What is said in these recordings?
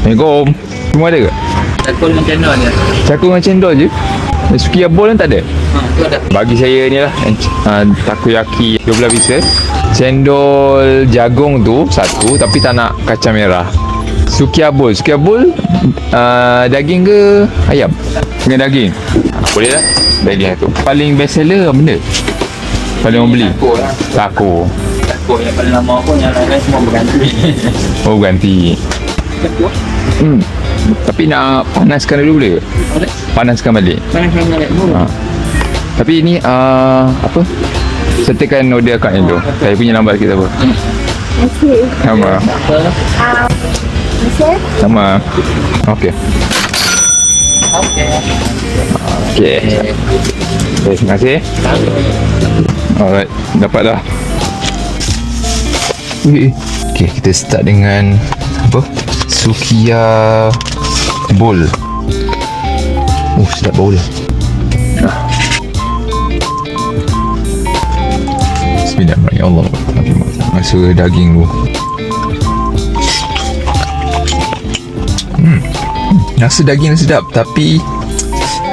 Assalamualaikum. Semua ada ke? Cakul dengan cendol je. Cakul dengan cendol je? Sukiya bowl kan tak ada? Tu ada. Bagi saya ni lah takoyaki 12 pieces. Cendol jagung tu satu, tapi tak nak kacang merah. Sukiya bowl daging ke ayam? Dengan daging. Boleh lah. Daging tu. Paling best seller apa benda? Paling orang beli? Cakul lah. Taco. Cakul yang paling lama pun yang lain-lain semua berganti. Oh ganti. Cakul? Tapi nak panaskan dulu boleh ke? Boleh. Panaskan balik. Panas-panas dulu. Tapi ni apa? Sertakan order kat Endo. Saya punya lambat kita apa? Okey. Sama. Masih? Sama. Okey. Okey. Okey. Terima kasih. Alright, dapat dah. Okey, kita start dengan apa? Sukiya bowl. Sedap bau dia. Bismillahirrahmanirrahim. Rasa daging dulu. Rasa daging sedap, tapi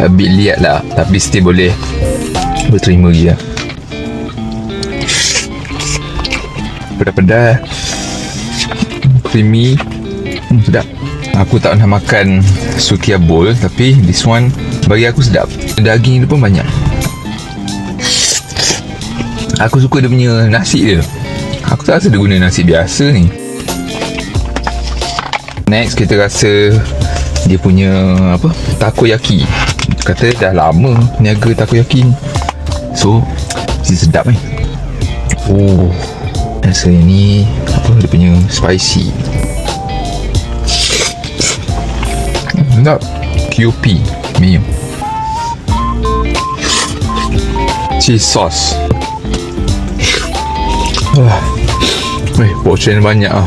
a bit liat lah, tapi still boleh berterima lagi lah. Pedas-pedas, creamy, sedap. Aku tak pernah makan sukiya bowl, tapi this one bagi aku sedap. Daging dia pun banyak. Aku suka dia punya nasi dia. Aku tak rasa dia guna nasi biasa ni. Next kita rasa dia punya apa? Takoyaki. Kata dah lama niaga takoyaki ni. So mesti sedap ni. Rasa ni apa, dia punya spicy. Sedap. QP mayo. Cheese sauce. Portion banyak ah.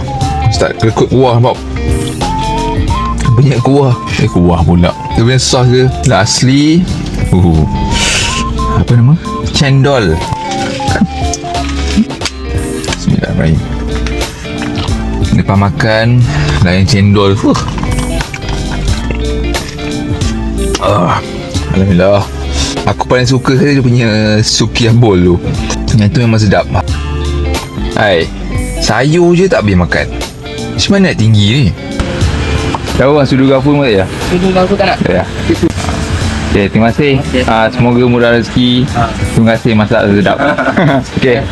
Start kekut kuah bab. Banyak kuah. Kuah pula. Dia punya sos dia dah asli. Apa nama? Cendol. Bismillahirrahmanirrahim. Lepas makan layan cendol. Alhamdulillah. Aku paling suka dia punya sukiya bowl tu. Yang tu memang sedap. Sayur je tak boleh makan. Macam mana nak tinggi ni? Tahu lah sudu gafur pun tak ya? Sudu gafur tak nak? Tak ya. Okay, terima kasih. Semoga murah rezeki. Terima kasih, masak sedap. Okay.